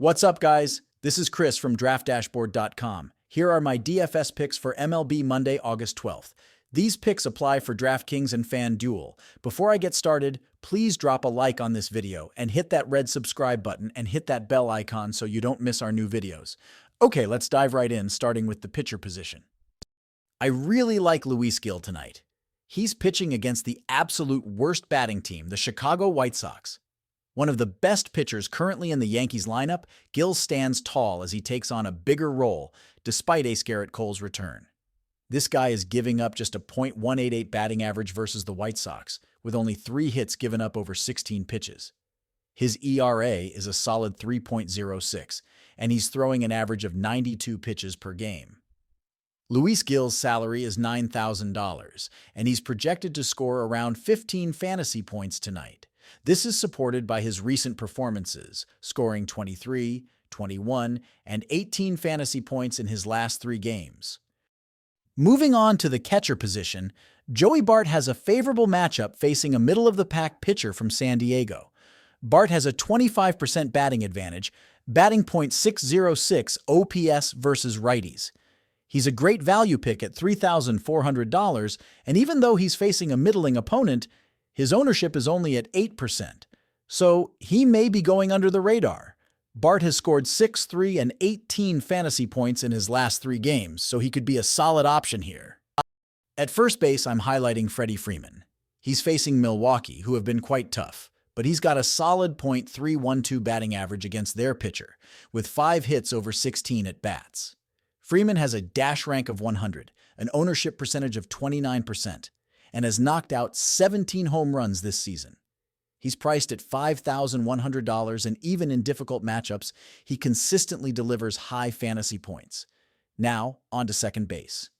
What's up, guys? This is Chris from DraftDashboard.com. Here are my DFS picks for MLB Monday, August 12th. These picks apply for DraftKings and FanDuel. Before I get started, please drop a like on this video and hit that red subscribe button and hit that bell icon so you don't miss our new videos. Okay, let's dive right in, starting with the pitcher position. I really like Luis Gil tonight. He's pitching against the absolute worst batting team, the Chicago White Sox. One of the best pitchers currently in the Yankees lineup, Gil stands tall as he takes on a bigger role, despite Ace Garrett Cole's return. This guy is giving up just a .188 batting average versus the White Sox, with only 3 hits given up over 16 pitches. His ERA is a solid 3.06, and he's throwing an average of 92 pitches per game. Luis Gil's salary is $9,000, and he's projected to score around 15 fantasy points tonight. This is supported by his recent performances, scoring 23, 21, and 18 fantasy points in his last 3 games. Moving on to the catcher position, Joey Bart has a favorable matchup facing a middle-of-the-pack pitcher from San Diego. Bart has a 25% batting advantage, batting .606 OPS versus righties. He's a great value pick at $3,400, and even though he's facing a middling opponent, his ownership is only at 8%, so he may be going under the radar. Bart has scored 6, 3, and 18 fantasy points in his last 3 games, so he could be a solid option here. At first base, I'm highlighting Freddie Freeman. He's facing Milwaukee, who have been quite tough, but he's got a solid .312 batting average against their pitcher, with 5 hits over 16 at-bats. Freeman has a dash rank of 100, an ownership percentage of 29%, and has knocked out 17 home runs this season. He's priced at $5,100, and even in difficult matchups, he consistently delivers high fantasy points. Now, on to second base.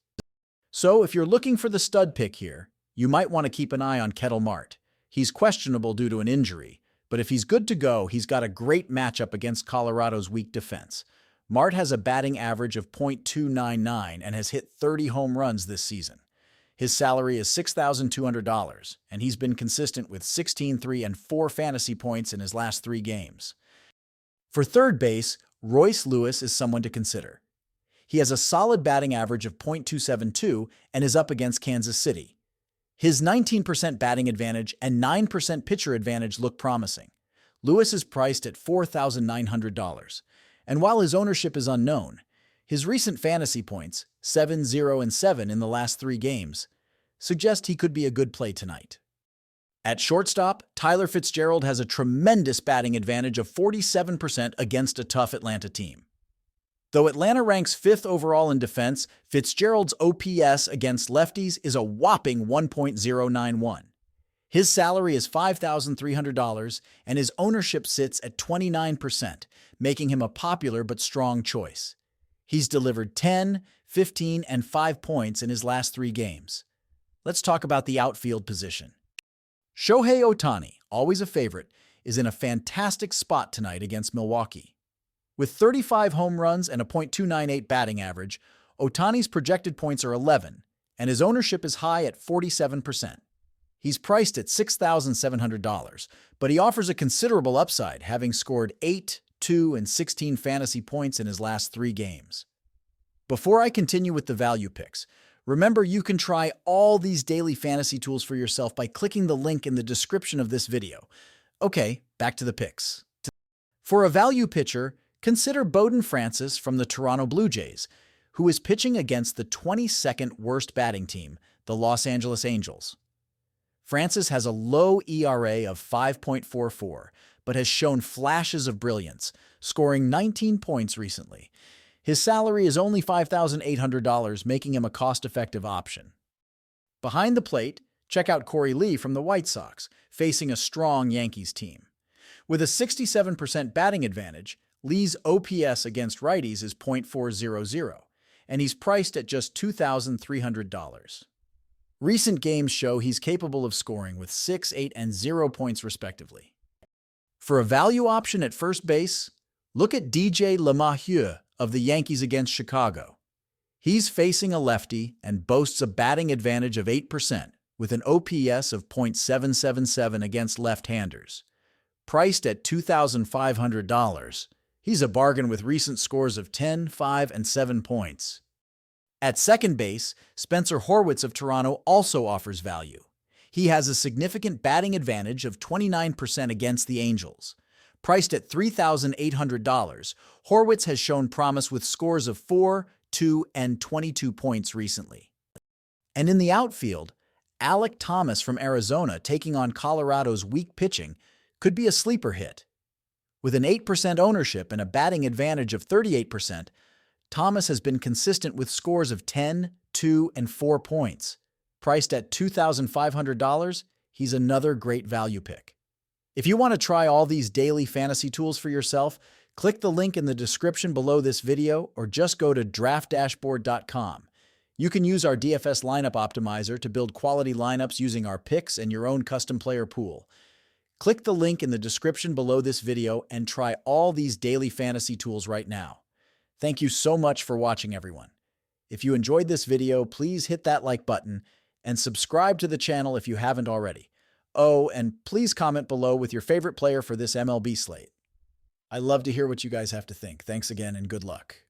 So, if you're looking for the stud pick here, you might want to keep an eye on Ketel Marte. He's questionable due to an injury, but if he's good to go, he's got a great matchup against Colorado's weak defense. Marte has a batting average of .299 and has hit 30 home runs this season. His salary is $6,200, and he's been consistent with 16, 3, and 4 fantasy points in his last 3 games. For third base, Royce Lewis is someone to consider. He has a solid batting average of .272 and is up against Kansas City. His 19% batting advantage and 9% pitcher advantage look promising. Lewis is priced at $4,900, and while his ownership is unknown, his recent fantasy points, 7, 0, and 7 in the last 3 games, suggest he could be a good play tonight. At shortstop, Tyler Fitzgerald has a tremendous batting advantage of 47% against a tough Atlanta team. Though Atlanta ranks 5th overall in defense, Fitzgerald's OPS against lefties is a whopping 1.091. His salary is $5,300, and his ownership sits at 29%, making him a popular but strong choice. He's delivered 10, 15, and 5 points in his last 3 games. Let's talk about the outfield position. Shohei Ohtani, always a favorite, is in a fantastic spot tonight against Milwaukee. With 35 home runs and a .298 batting average, Ohtani's projected points are 11, and his ownership is high at 47%. He's priced at $6,700, but he offers a considerable upside, having scored 8, 2, and 16 fantasy points in his last 3 games. Before I continue with the value picks, remember you can try all these daily fantasy tools for yourself by clicking the link in the description of this video. Okay, back to the picks. For a value pitcher, consider Bowden Francis from the Toronto Blue Jays, who is pitching against the 22nd worst batting team, the Los Angeles Angels. Francis has a low ERA of 5.44, but has shown flashes of brilliance, scoring 19 points recently. His salary is only $5,800, making him a cost-effective option. Behind the plate, check out Corey Lee from the White Sox, facing a strong Yankees team. With a 67% batting advantage, Lee's OPS against righties is .400, and he's priced at just $2,300. Recent games show he's capable of scoring with 6, 8, and 0 points respectively. For a value option at first base, look at DJ LeMahieu of the Yankees against Chicago. He's facing a lefty and boasts a batting advantage of 8%, with an OPS of .777 against left-handers. Priced at $2,500, He's a bargain with recent scores of 10, 5, and 7 points. At second base, Spencer Horwitz of Toronto also offers value. He has a significant batting advantage of 29% against the Angels. Priced at $3,800, Horwitz has shown promise with scores of 4, 2, and 22 points recently. And in the outfield, Alek Thomas from Arizona taking on Colorado's weak pitching could be a sleeper hit. With an 8% ownership and a batting advantage of 38%, Thomas has been consistent with scores of 10, 2, and 4 points. Priced at $2,500, he's another great value pick. If you want to try all these daily fantasy tools for yourself, click the link in the description below this video or just go to draftdashboard.com. You can use our DFS lineup optimizer to build quality lineups using our picks and your own custom player pool. Click the link in the description below this video and try all these daily fantasy tools right now. Thank you so much for watching, everyone. If you enjoyed this video, please hit that like button and subscribe to the channel if you haven't already. Oh, and please comment below with your favorite player for this MLB slate. I love to hear what you guys have to think. Thanks again and good luck.